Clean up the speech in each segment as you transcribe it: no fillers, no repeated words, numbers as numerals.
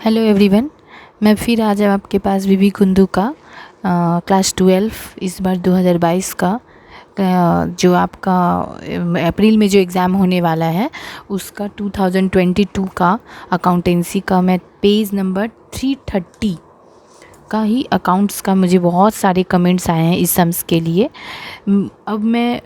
Hello everyone, मैं फिर आज आपके पास बीबी कुंदू का क्लास 12 इस बार 2022 का जो आपका अप्रैल में जो एग्ज़ाम होने वाला है उसका 2022 का अकाउंटेंसी का मैं पेज नंबर 330 का ही अकाउंट्स का मुझे बहुत सारे कमेंट्स आए हैं इस सम्स के लिए। अब मैं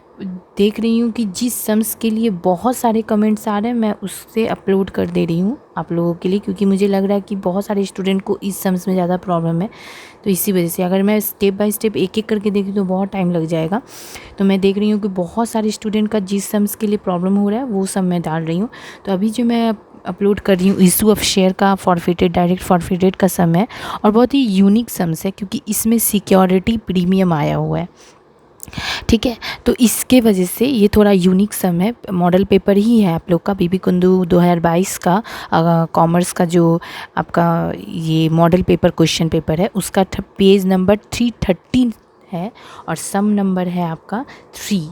देख रही हूँ कि जिस सम्स के लिए बहुत सारे कमेंट्स आ रहे हैं मैं उससे अपलोड कर दे रही हूँ आप लोगों के लिए, क्योंकि मुझे लग रहा है कि बहुत सारे स्टूडेंट को इस सम्स में ज़्यादा प्रॉब्लम है। तो इसी वजह से अगर मैं स्टेप बाय स्टेप एक एक करके देखूँ तो बहुत टाइम लग जाएगा। तो मैं देख रही हूँ कि बहुत सारे स्टूडेंट का जिस सम्स के लिए प्रॉब्लम हो रहा है वो सब मैं डाल रही हूँ। तो अभी जो मैं अपलोड कर रही हूँ इशू ऑफ शेयर का फॉरफिटेड डायरेक्ट फॉरफिटेड का सम है और बहुत ही यूनिक सम्स है क्योंकि इसमें सिक्योरिटी प्रीमियम आया हुआ है। ठीक है, तो इसके वजह से ये थोड़ा यूनिक सम है। मॉडल पेपर ही है आप लोग का बीबी कुंदू 2022 का कॉमर्स का जो आपका ये मॉडल पेपर क्वेश्चन पेपर है उसका पेज नंबर 330 है और सम नंबर है आपका 3।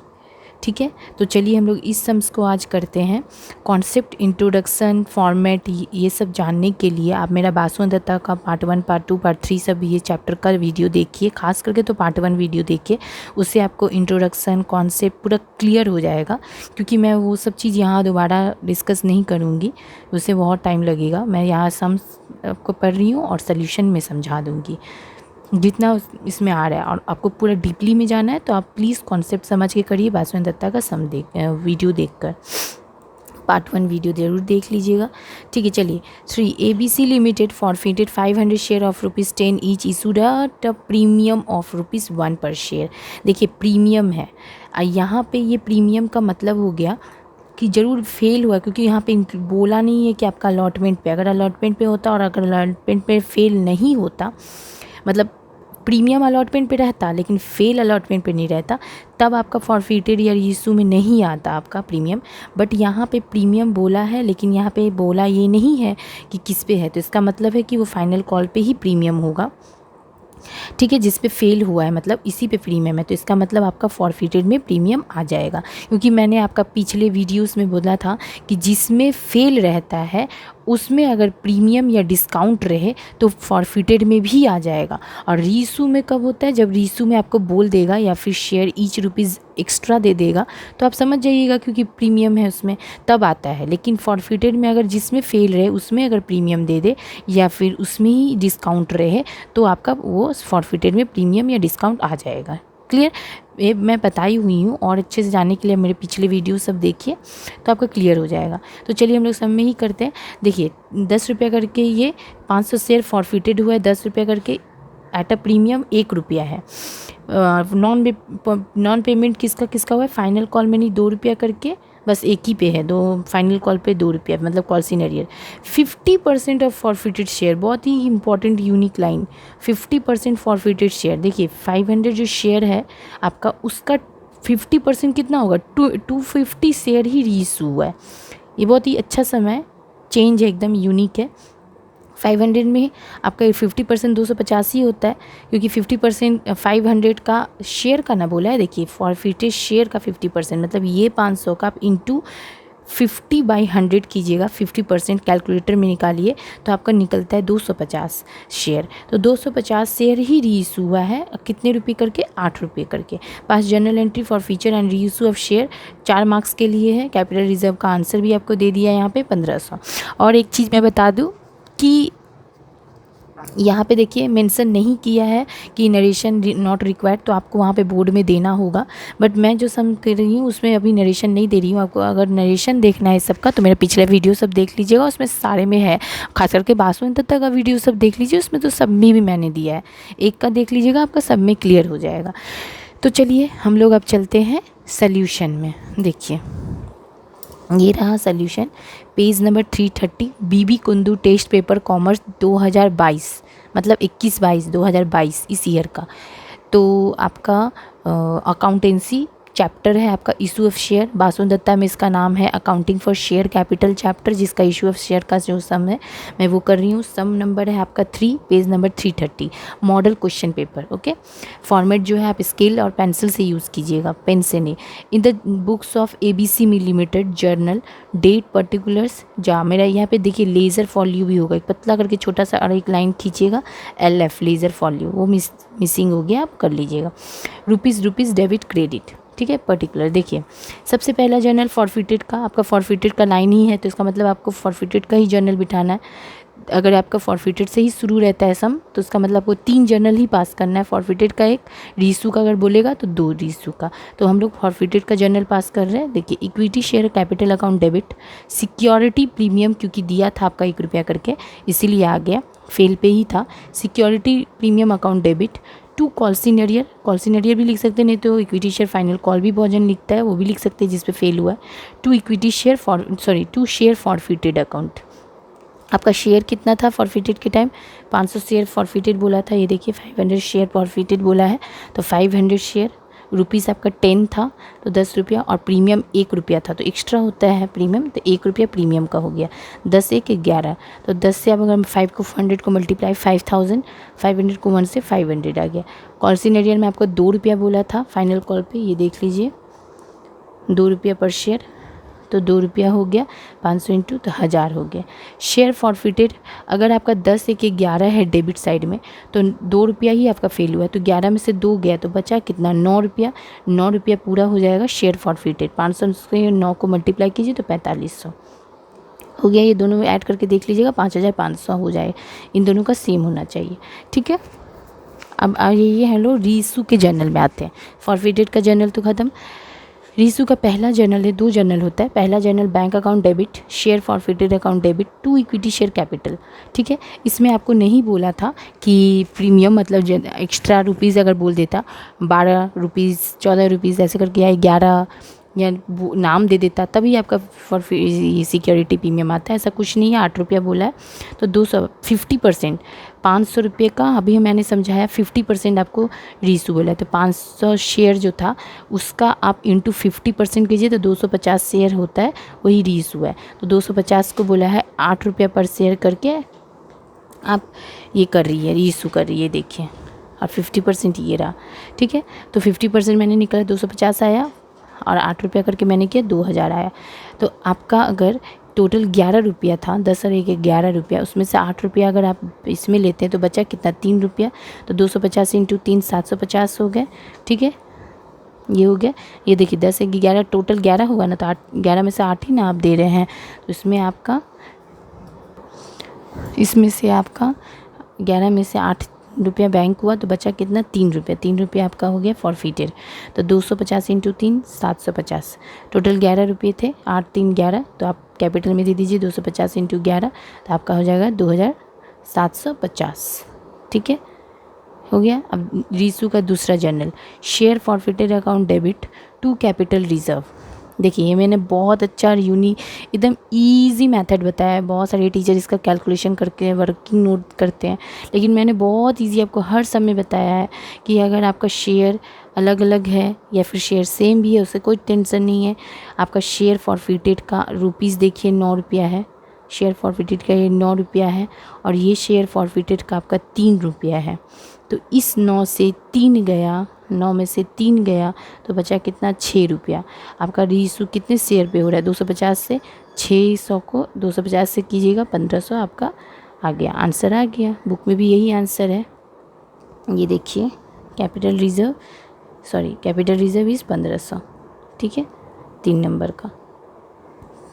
ठीक है, तो चलिए हम लोग इस सम्स को आज करते हैं। कॉन्सेप्ट, इंट्रोडक्शन, फॉर्मेट, ये सब जानने के लिए आप मेरा बासु दत्ता का पार्ट 1, पार्ट 2, पार्ट 3 सब ये चैप्टर का वीडियो देखिए। खास करके तो पार्ट 1 वीडियो देखिए, उससे आपको इंट्रोडक्शन कॉन्सेप्ट पूरा क्लियर हो जाएगा। क्योंकि मैं वो सब चीज़ यहाँ दोबारा डिस्कस नहीं करूँगी, उससे बहुत टाइम लगेगा। मैं यहाँ सम्स आपको पढ़ रही हूँ और सोल्यूशन में समझा दूँगी जितना इसमें आ रहा है। और आपको पूरा डीपली में जाना है तो आप प्लीज़ कॉन्सेप्ट समझ के करिए। बासु दत्ता का वीडियो देखकर पार्ट 1 वीडियो ज़रूर देख लीजिएगा। ठीक है, चलिए। 3 ABC limited forfeited 500 share of ₹10 each issued a premium of ₹1 पर शेयर। देखिए प्रीमियम है, यहाँ पे ये प्रीमियम का मतलब हो गया कि ज़रूर फेल हुआ, क्योंकि यहाँ पे बोला नहीं है कि आपका अलॉटमेंट पे, अगर अलॉटमेंट पे होता और अगर अलॉटमेंट पे फेल नहीं होता, मतलब प्रीमियम अलॉटमेंट पे रहता लेकिन फेल अलॉटमेंट पे नहीं रहता, तब आपका फॉरफिटेड या इशू में नहीं आता आपका प्रीमियम। बट यहाँ पे प्रीमियम बोला है लेकिन यहाँ पे बोला ये नहीं है कि किस पे है, तो इसका मतलब है कि वो फाइनल कॉल पे ही प्रीमियम होगा। ठीक है, जिस पे फेल हुआ है मतलब इसी पे प्रीमियम है, तो इसका मतलब आपका फॉरफिटेड में प्रीमियम आ जाएगा। क्योंकि मैंने आपका पिछले वीडियोस में बोला था कि जिसमें फेल रहता है उसमें अगर प्रीमियम या डिस्काउंट रहे तो फॉरफिटेड में भी आ जाएगा। और रीइशू में कब होता है, जब रीइशू में आपको बोल देगा या फिर शेयर ईच रुपीज़ एक्स्ट्रा दे देगा तो आप समझ जाइएगा क्योंकि प्रीमियम है उसमें, तब आता है। लेकिन फॉरफिटेड में अगर जिसमें फेल रहे उसमें अगर प्रीमियम दे दे या फिर उसमें ही डिस्काउंट रहे तो आपका वो फॉरफिटेड में प्रीमियम या डिस्काउंट आ जाएगा। क्लियर, ये मैं बताई हुई हूँ और अच्छे से जानने के लिए मेरे पिछले वीडियो सब देखिए तो आपका क्लियर हो जाएगा। तो चलिए हम लोग सब में ही करते हैं। देखिए 10 रुपये करके ये 500 शेयर फॉरफिटेड हुआ है, 10 रुपये करके एट अ प्रीमियम 1 रुपया है। नॉन पेमेंट किसका किसका हुआ है, फाइनल कॉल में नहीं 2 रुपया करके, बस एक ही पे है, दो फाइनल कॉल पे 2 रुपया, मतलब call senior. 50% of forfeited share, बहुत ही important unique line, 50% forfeited share. देखिए 500 जो शेयर है आपका उसका 50% कितना होगा, 250 शेयर ही रीइशू हुआ है। ये बहुत ही अच्छा समय चेंज है, एकदम यूनिक है। 500 में आपका 50% 250 ही होता है, क्योंकि 50% 500 का शेयर का ना बोला है। देखिए फॉरफिटेड शेयर का 50% मतलब ये 500 का आप इंटू 50/100 कीजिएगा, 50% कैलकुलेटर में निकालिए तो आपका निकलता है 250 शेयर। तो 250 शेयर ही रीइशू हुआ है, कितने रुपये करके, 8 रुपये करके। पास journal entry for feature and reissue of share 4 marks के लिए है। कैपिटल रिजर्व का आंसर भी आपको दे दिया है यहाँ पे 1500। और एक चीज़ मैं बता दूँ कि यहाँ पे देखिए मेंशन नहीं किया है कि नरेशन नॉट रिक्वायर्ड, तो आपको वहाँ पे बोर्ड में देना होगा। बट मैं जो सम कर रही हूँ उसमें अभी नरेशन नहीं दे रही हूँ। आपको अगर नरेशन देखना है सबका तो मेरा पिछला वीडियो सब देख लीजिएगा, उसमें सारे में है। खास करके बासु दत्ता का वीडियो सब देख लीजिए, उसमें तो सब में भी मैंने दिया है। एक का देख लीजिएगा, आपका सब में क्लियर हो जाएगा। तो चलिए हम लोग अब चलते हैं सोल्यूशन में। देखिए ये रहा सोल्यूशन, पेज नंबर 330, बीबी कुंदू टेस्ट पेपर कॉमर्स 2022, मतलब 21-22 2022 इस ईयर का। तो आपका अकाउंटेंसी चैप्टर है आपका issue of share, Basu Datta में इसका नाम है accounting for share capital chapter, जिसका इशू ऑफ शेयर का जो सम है मैं वो कर रही हूँ। सम नंबर है आपका 3, page number 330, model question paper. Okay, format जो है आप स्केल और पेंसिल से यूज़ कीजिएगा, पेन से नहीं। In the books of ABC mill limited journal date particulars, जा मेरा यहाँ पे देखिए लेज़र फॉल्यू भी होगा, एक पतला करके छोटा सा और एक लाइन खींचिएगा LF लेज़र फॉल्यू, वो मिसिंग हो गया, आप कर लीजिएगा। रुपीज़ डेबिट क्रेडिट, ठीक है। पर्टिकुलर देखिए, सबसे पहला जर्नल फॉरफिटेड का, आपका फॉरफिटेड का लाइन ही है तो इसका मतलब आपको फॉरफिटेड का ही जर्नल बिठाना है। अगर आपका फॉरफिटेड से ही शुरू रहता है सम तो उसका मतलब आपको 3 जर्नल ही पास करना है, फॉरफिटेड का एक, रीसू का अगर बोलेगा तो 2 रीसू का। तो हम लोग फॉरफिटेड का जर्नल पास कर रहे हैं। देखिए, equity share capital account debit, security premium क्योंकि दिया था आपका 1 रुपया करके इसीलिए आ गया, फेल पे ही था। Security premium account debit to calls in arrear भी लिख सकते हैं, नहीं तो इक्विटी शेयर फाइनल कॉल भी बहुजन लिखता है, वो भी लिख सकते हैं जिस पे फेल हुआ है। टू शेयर फॉरफिटेड अकाउंट, आपका शेयर कितना था फॉरफिटेड के टाइम, 500 शेयर फॉरफिटेड बोला था, ये देखिए 500 शेयर फॉरफिटेड बोला है तो 500 शेयर, रुपीज़ आपका 10 था तो 10 रुपया, और प्रीमियम 1 रुपया था तो एक्स्ट्रा होता है प्रीमियम, तो 1 रुपया प्रीमियम का हो गया। 10 1 11, तो 10 से अब अगर 5 को 100 को मल्टीप्लाई 5000, 500 को 1 से 500 आ गया। कॉल्सिनेरियर में आपको 2 रुपया बोला था फाइनल कॉल पे, ये देख लीजिए 2 रुपया पर शेयर, तो 2 रुपया हो गया, 500 इंटू तो 1000 हो गया। शेयर फॉरफिटेड, अगर आपका 10 1 11 है डेबिट साइड में तो 2 रुपया ही आपका फेल हुआ है, तो 11 में से 2 गया तो बचा कितना, 9 रुपया। 9 रुपया पूरा हो जाएगा शेयर फॉरफिटेड, 500 से 9 को मल्टीप्लाई कीजिए तो 4500 हो गया। ये दोनों ऐड करके देख लीजिएगा 5500 हो जाए, इन दोनों का सेम होना चाहिए, ठीक है। अब ये हम लोग रीसू के जर्नल में आते हैं। फॉरफिटेड का जर्नल तो ख़त्म, रीसू का पहला जर्नल है, 2 जर्नल होता है। पहला journal bank account debit, share forfeited account debit to equity share capital, ठीक है। इसमें आपको नहीं बोला था कि प्रीमियम मतलब एक्स्ट्रा रुपीज़ अगर बोल देता 12 रुपीज़ 14 रुपीज़ ऐसे करके या 11 या नाम दे देता तभी आपका सिक्योरिटी प्रीमियम आता है, ऐसा कुछ नहीं है। 8 रुपया बोला है तो 50%, 500 रुपये का अभी मैंने समझाया, 50% आपको रीसू बोला है, तो 500 शेयर जो था उसका आप इंटू 50% कीजिए तो 250 शेयर होता है, वही रीसू है। तो 250 को बोला है 8 रुपया पर शेयर करके आप ये कर रही है, रीसू कर रही है, देखिए। और 50% ये रहा, ठीक है। तो 50% मैंने निकाला 250 आया और 8 रुपया करके मैंने किया 2000 आया। तो आपका अगर टोटल 11 रुपया था, 10 और 1 11 रुपया, उसमें से 8 रुपया अगर आप इसमें लेते हैं तो बचा कितना, 3 रुपया। तो 250 इंटू 3 750 हो गए, ठीक है, ये हो गया। ये देखिए 10 1 11 टोटल 11 होगा ना, तो 11 में से 8 ही ना आप दे रहे हैं, तो इसमें से आपका 11 में से 8 रुपया बैंक हुआ तो बचा कितना, 3 रुपया। 3 रुपया आपका हो गया फॉरफिटेड। तो 250 इंटू 3 750, टोटल 11 रुपये थे, 8 3 11, तो आप कैपिटल में दे दीजिए 250 इंटू 11 तो आपका हो जाएगा 2750, ठीक है, हो गया। अब रीसू का दूसरा journal, share forfeited account debit to capital reserve. देखिए ये मैंने बहुत अच्छा एकदम इजी मेथड बताया है। बहुत सारे टीचर इसका कैलकुलेशन करके वर्किंग नोट करते हैं, लेकिन मैंने बहुत इजी आपको हर समय बताया है कि अगर आपका शेयर अलग अलग है या फिर शेयर सेम भी है उससे कोई टेंशन नहीं है। आपका शेयर फॉरफिटेड का रुपीज़ देखिए 9 रुपया है, शेयर फॉरफिटेड का ये 9 रुपया है, और ये शेयर फॉरफिटेड का आपका 3 रुपया है। तो इस 9 से 3 गया, 9 में से 3 गया तो बचा कितना, 6 रुपया। आपका रीसू कितने शेयर पे हो रहा है, 250 से 600 को 250 से कीजिएगा 1500, आपका आ गया, आंसर आ गया। बुक में भी यही आंसर है, ये देखिए कैपिटल रिजर्व इज़ 1500, ठीक है, 3 नंबर का।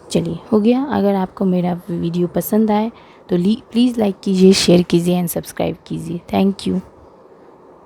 चलिए हो गया। अगर आपको मेरा वीडियो पसंद आए तो प्लीज़ लाइक कीजिए, शेयर कीजिए एंड सब्सक्राइब कीजिए। Thank you.